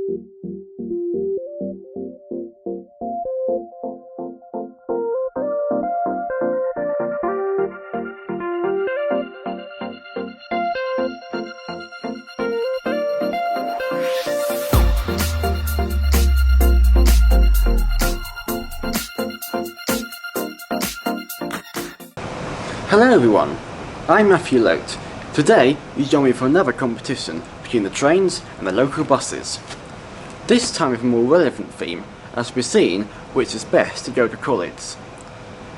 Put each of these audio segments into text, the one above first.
Hello everyone, I'm Matthew Loat. Today you join me for another competition between the trains and the local buses. This time with a more relevant theme, as we're seeing which is best to go to college.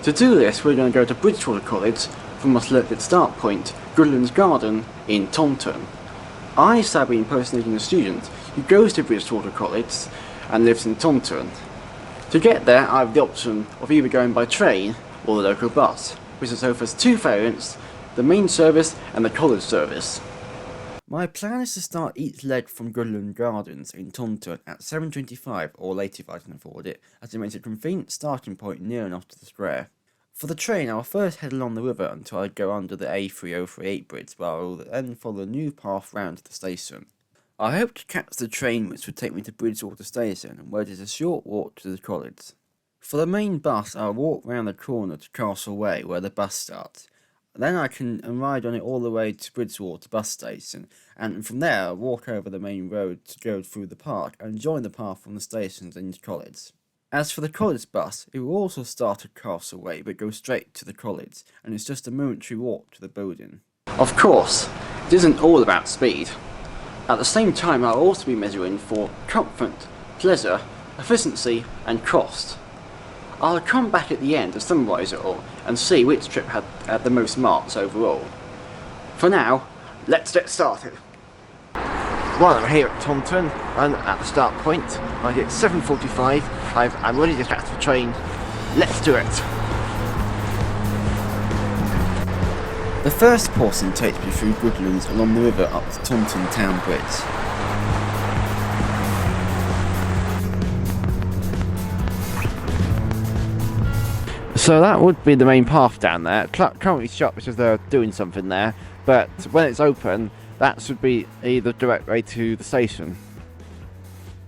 To do this we're going to go to Bridgwater College from our selected start point, Goodlands Garden in Taunton. I shall be impersonating a student who goes to Bridgwater College and lives in Taunton. To get there I have the option of either going by train or the local bus, which offers two variants, the main service and the college service. My plan is to start each leg from Goodland Gardens in Taunton at 7:25 or later if I can afford it, as it makes a convenient starting point near enough to the square. For the train I will first head along the river until I go under the A3038 bridge, where I will then follow a new path round to the station. I hope to catch the train which would take me to Bridgwater Station, where it is a short walk to the college. For the main bus, I'll walk round the corner to Castle Way, where the bus starts. Then I can ride on it all the way to Bridgwater bus station, and from there I'll walk over the main road to go through the park and join the path from the stations into college. As for the college bus, it will also start at Castle Way but go straight to the college, and it's just a momentary walk to the building. Of course, it isn't all about speed. At the same time I'll also be measuring for comfort, pleasure, efficiency and cost. I'll come back at the end to summarise it all and see which trip had the most marks overall. For now, let's get started. While I'm here at Taunton and at the start point, it's 7:45, I'm ready to catch the train. Let's do it! The first portion takes me through Goodlands along the river up to Taunton Town Bridge. So that would be the main path down there. Currently shut because they're doing something there, but when it's open, that should be the direct way to the station.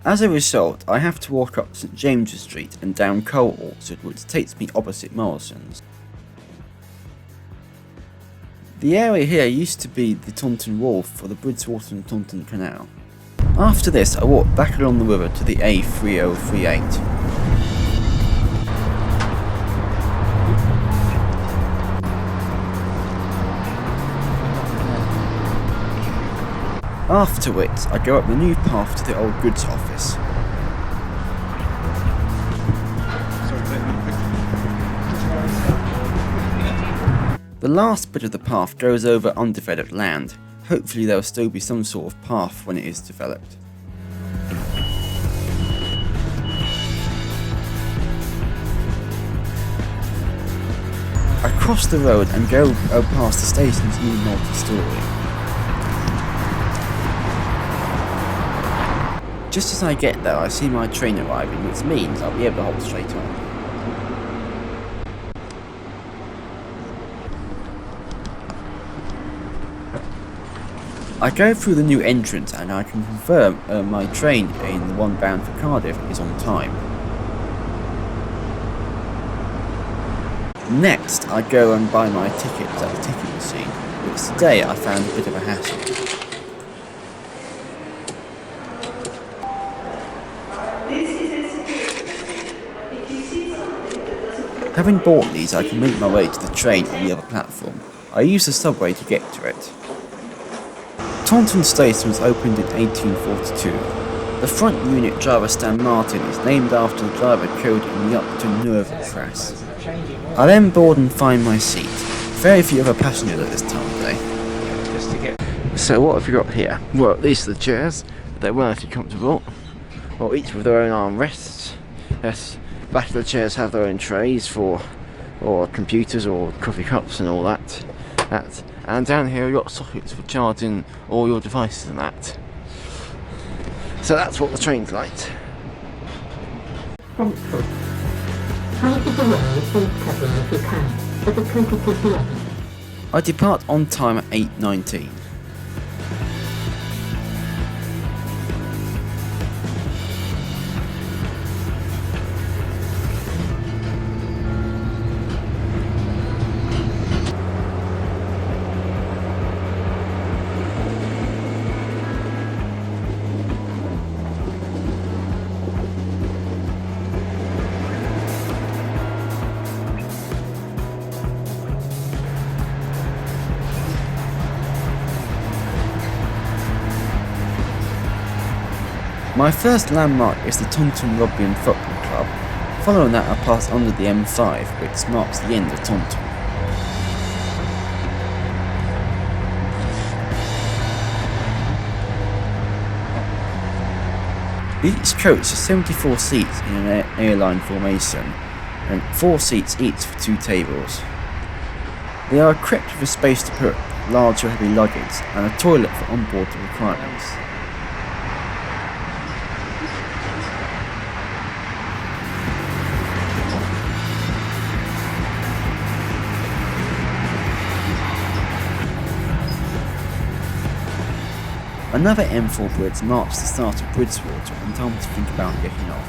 As a result, I have to walk up St James's Street and down Coal Orchard, which takes me opposite Morrison's. The area here used to be the Taunton Wharf for the Bridgwater and Taunton Canal. After this, I walk back along the river to the A3038. After which, I go up the new path to the old goods office. The last bit of the path goes over undeveloped land. Hopefully there will still be some sort of path when it is developed. I cross the road and go past the station's new multi-storey. Just as I get there, I see my train arriving, which means I'll be able to hold straight on. I go through the new entrance and I can confirm my train in the one bound for Cardiff is on time. Next, I go and buy my tickets at the ticket machine, which today I found a bit of a hassle. Having bought these, I can make my way to the train on the other platform. I use the subway to get to it. Taunton Station was opened in 1842. The front unit driver Stan Martin is named after the driver killed in the Upton Nerval crash. I then board and find my seat. Very few other passengers at this time of day. So what have we got here? Well, these are the chairs. They're relatively comfortable. Well, each with their own armrests. Yes. Back of the chairs have their own trays or computers or coffee cups and all that. And down here you've got sockets for charging all your devices and that. So that's what the train's like. I depart on time at 8:19. My first landmark is the Taunton Rugby and Football Club. Following that I pass under the M5, which marks the end of Taunton. Each coach has 74 seats in an airline formation, and 4 seats each for 2 tables. They are equipped with a space to put large or heavy luggage and a toilet for onboard requirements. Another M4 bridge marks the start of Bridgwater and time to think about getting off.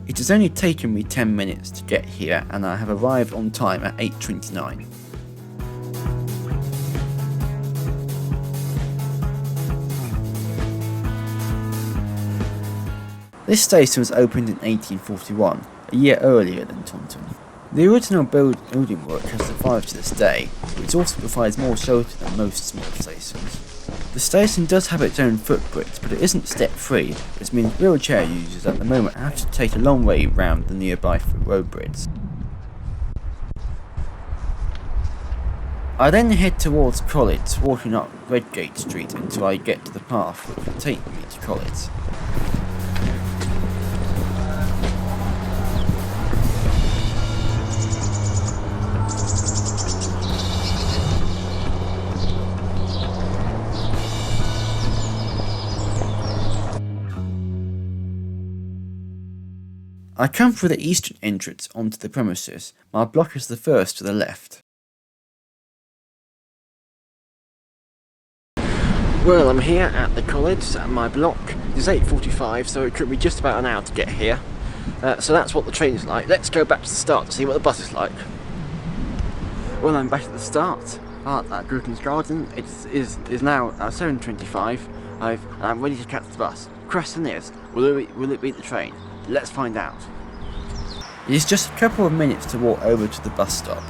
It has only taken me 10 minutes to get here and I have arrived on time at 8:29. This station was opened in 1841, a year earlier than Taunton. The original building work has survived to this day, which also provides more shelter than most small stations. The station does have its own footbridge, but it isn't step-free, which means wheelchair users at the moment have to take a long way round the nearby road bridge. I then head towards college, walking up Redgate Street until I get to the path which will take me to college. I come through the eastern entrance onto the premises. My block is the first to the left. Well, I'm here at the college and my block is 8:45, so it took me just about an hour to get here. So that's what the train is like. Let's go back to the start to see what the bus is like. Well, I'm back at the start at Grooton's Garden. It is now 7:25. I'm ready to catch the bus. Question is, will it beat the train? Let's find out. It is just a couple of minutes to walk over to the bus stop,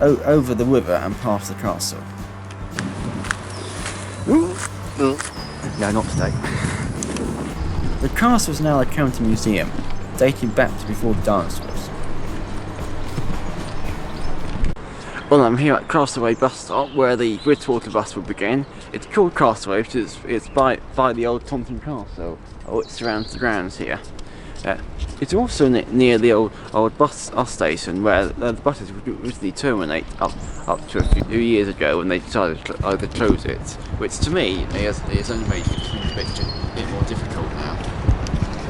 over the river and past the castle. No, not today. The castle is now a county museum, dating back to before dinosaurs. Well, I'm here at Castaway bus stop, where the Bridgwater bus will begin. It's called Castaway because it's by the old Taunton Castle, which surrounds the grounds here. It's also near the old bus station where the buses would usually terminate up to a few years ago when they decided to close it, which to me is only made it a bit more difficult now.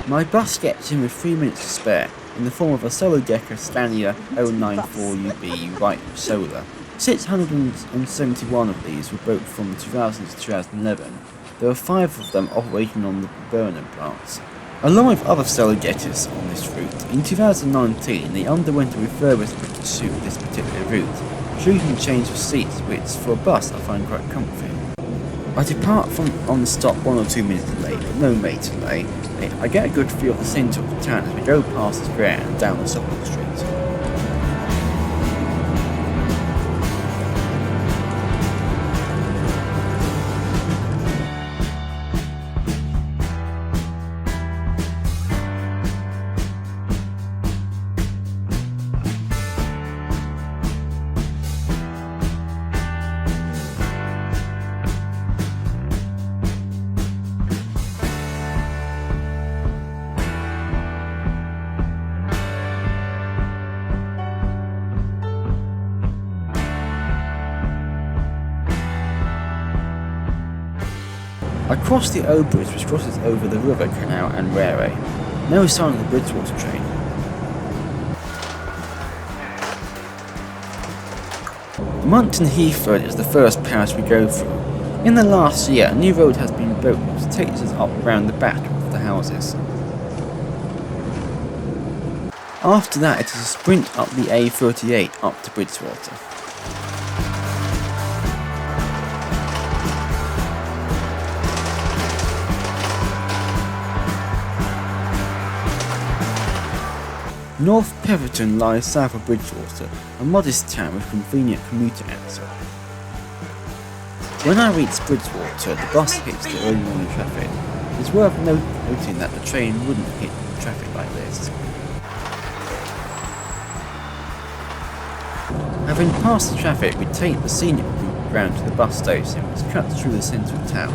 My bus gets in with 3 minutes to spare in the form of a solo-decker Scania 094UB Wright Solar. 671 of these were built from 2000 to 2011. There were 5 of them operating on the Burnham plants. Along with other solo-getters on this route, in 2019 they underwent a refurbishment to suit this particular route, including change of seats, which for a bus I find quite comfy. I depart on the stop 1 or 2 minutes late, but no major delay. I get a good feel of the centre of the town as we go past the square and down the Suffolk Street. I crossed the O Bridge, which crosses over the river canal and railway. No sign of the Bridgwater train. Monkton Heath Road is the first parish we go through. In the last year, a new road has been built which takes us up round the back of the houses. After that, it is a sprint up the A38 up to Bridgwater. North Petherton lies south of Bridgwater, a modest town with convenient commuter access. When I reached Bridgwater, the bus hits the early morning traffic. It's worth noting that the train wouldn't hit traffic like this. Having passed the traffic, we take the scenic route round to the bus station, which cuts through the centre of town.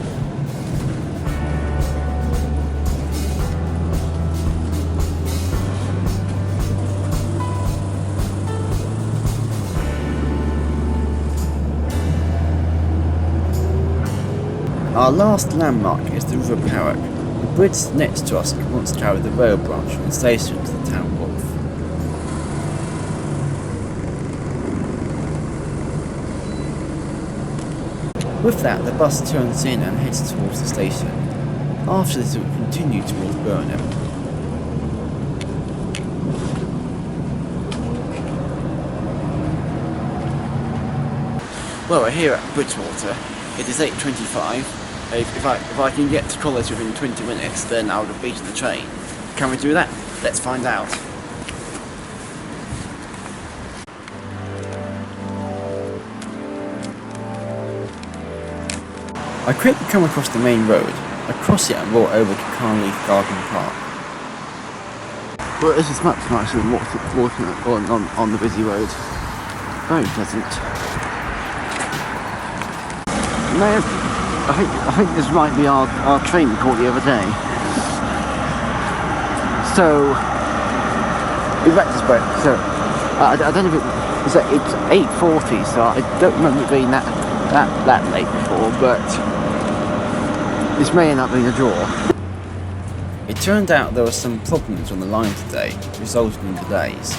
Our last landmark is the River Parrot. The bridge next to us once carried the rail branch from the station to the town wharf. With that, the bus turns in and heads towards the station. After this, it will continue towards Burnham. Well, we're here at Bridgwater. It is 8:25. If I can get to college within 20 minutes, then I would have beaten the train. Can we do that? Let's find out. I quickly come across the main road. I cross it and walk over to Carnleaf Garden Park. Well, this is much nicer than walking on the busy road. Very pleasant. I think this might be our train we caught the other day. So, we retrospect. So, I don't know if it's 8:40. So I don't remember it being that late before, but this may end up being a draw. It turned out there were some problems on the line today, resulting in delays.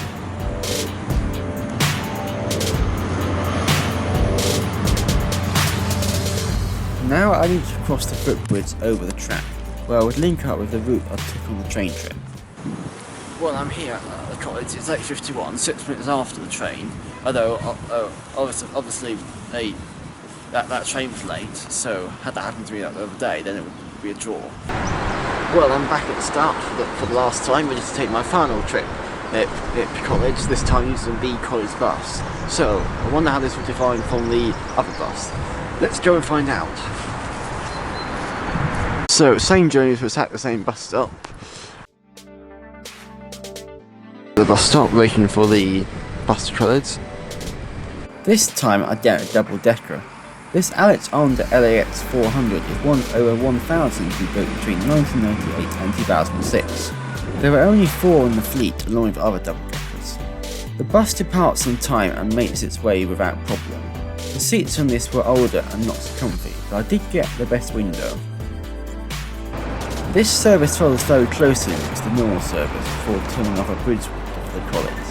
Now I need to cross the footbridge over the track, where I would link up with the route I took on the train trip. Well, I'm here at the college. It's 8:51, 6 minutes after the train. Although, obviously, that train was late. So, had that happened to me the other day, then it would be a draw. Well, I'm back at the start for the last time. Ready to take my final trip at college. This time using the college bus. So, I wonder how this will differ from the other bus. Let's go and find out. So, same journey was at the same bus stop. The bus stop, waiting for the bus to college. This time I get a double decker. This Alexander LAX 400 is one over 1,000 to be built between 1998 and 2006. There are only 4 in the fleet along with other double deckers. The bus departs on time and makes its way without problem. The seats on this were older and not so comfy, but I did get the best window. This service follows very closely as the normal service before turning off at Bridgwater for the college.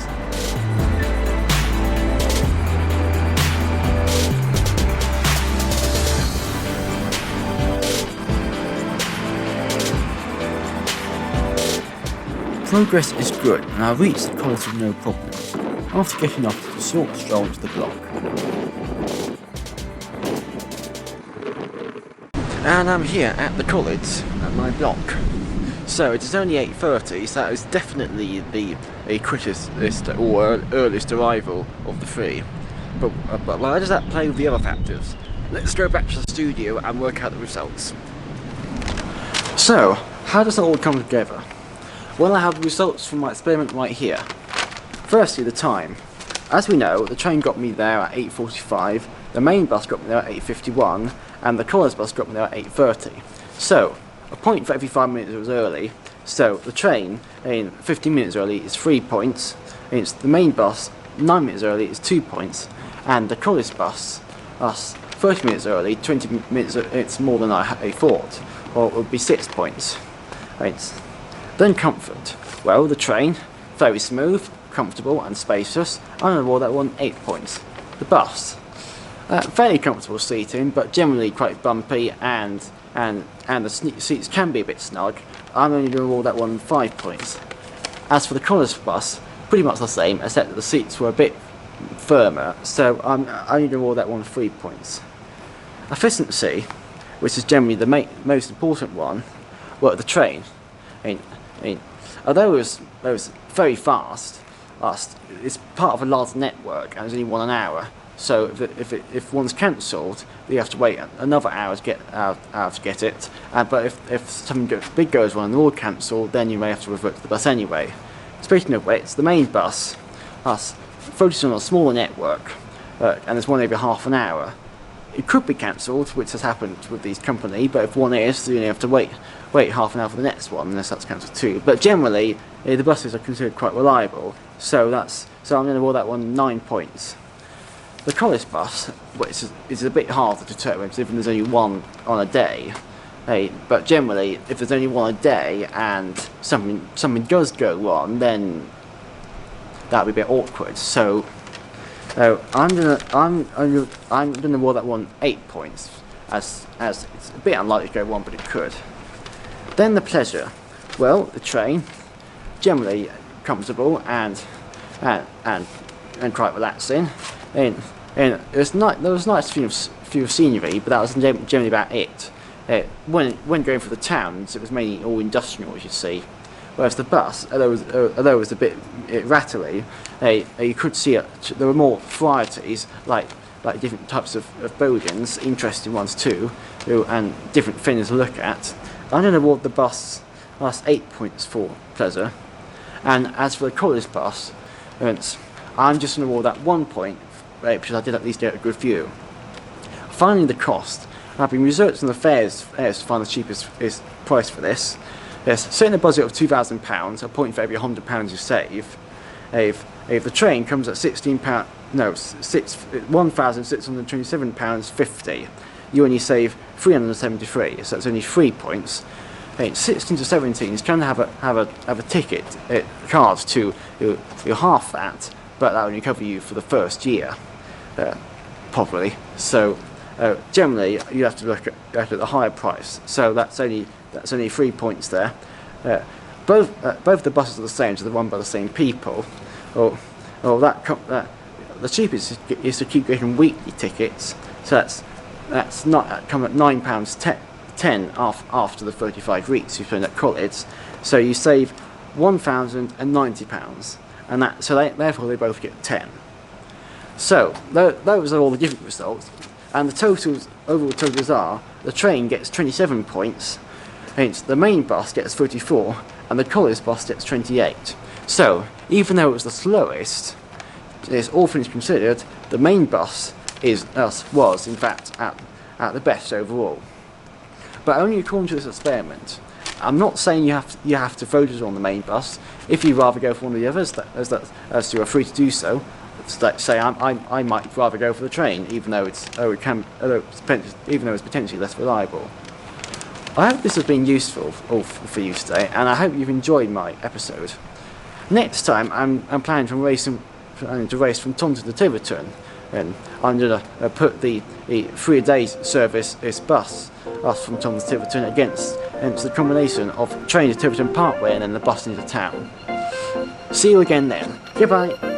Progress is good and I reached the college with no problems, after getting off to a short stroll to the block. And I'm here at the college, at my block. So it is only 8:30, so that is definitely the quickest or earliest arrival of the three. But why does that play with the other factors? Let's go back to the studio and work out the results. So, how does it all come together? Well, I have the results from my experiment right here. Firstly, the time. As we know, the train got me there at 8:45, the main bus got me there at 8:51, and the college bus got me there at 8:30. So, a point for every 5 minutes it was early. So, the train, in 15 minutes early, is 3 points. It's the main bus, 9 minutes early, is 2 points. And the college bus, 30 minutes early, 20 minutes, it's more than I thought. Or it would be 6 points. Right. Then comfort. Well, the train, very smooth, comfortable and spacious. I'm going to award that one 8 points. The bus, fairly comfortable seating, but generally quite bumpy, and the seats can be a bit snug. I'm only going to award that one 5 points. As for the college bus, pretty much the same, except that the seats were a bit firmer, so I'm only going to award that one 3 points. Efficiency, which is generally the most important one, well, the train. Although there was very fast. It's part of a large network, and there's only one an hour. So if one's cancelled, you have to wait another hour to get it. But if something big goes wrong and they're all cancelled, then you may have to revert to the bus anyway. Speaking of which, the main bus focuses on a smaller network, and there's one every half an hour. It could be cancelled, which has happened with these company, but if one is, you only have to wait half an hour for the next one, unless that's cancelled too. But generally, the buses are considered quite reliable, so I'm going to award that one 9 points. The college bus, which is a bit harder to determine, because there's only one on a day. But generally, if there's only one a day and something does go wrong, then that would be a bit awkward. So I'm gonna award that one 8 points, as it's a bit unlikely to go wrong, but it could. Then the pleasure. Well, the train, generally comfortable and quite relaxing. And there was nice view of scenery, but that was generally about it. When going for the towns, it was mainly all industrial, as you see. Whereas the bus, although it was a bit rattly, you could see there were more varieties, like different types of buildings, interesting ones too, and different things to look at. I'm going to award the bus 8 points for pleasure. And as for the college bus, I'm just going to award that 1 point, because I did at least get a good view. Finally, the cost. I've been researching the fares to find the cheapest price for this. Yes, setting a budget of £2,000, a point for every £100 you save. If the train comes at £1,627.50, you only save £373, so that's only 3 points. 16 to 17 is going to have a ticket card to your half that, but that will only cover you for the first year, properly. So generally you have to look at the higher price. So that's only 3 points there. Both the buses are the same, so they're run by the same people. The cheapest is to keep getting weekly tickets. So that's not come at £9.10 after the 35 weeks you spend at college. So you save £1,090, and therefore they both get 10. So those are all the different results, and the overall totals are: the train gets 27 points, hence the main bus gets 34, and the college bus gets 28. So even though it was the slowest, all things considered, the main bus was in fact at the best overall. But only according to this experiment. I'm not saying you have to focus on the main bus. If you'd rather go for one of the others, as you are free to do so. Say I might rather go for the train, even though it's potentially less reliable. I hope this has been useful for you today, and I hope you've enjoyed my episode. Next time, I'm planning to race from Taunton to Tiverton, and I'm going to put the 3-a-day service bus from Taunton to Tiverton against the combination of train to Tiverton Parkway and then the bus into town. See you again then. Goodbye.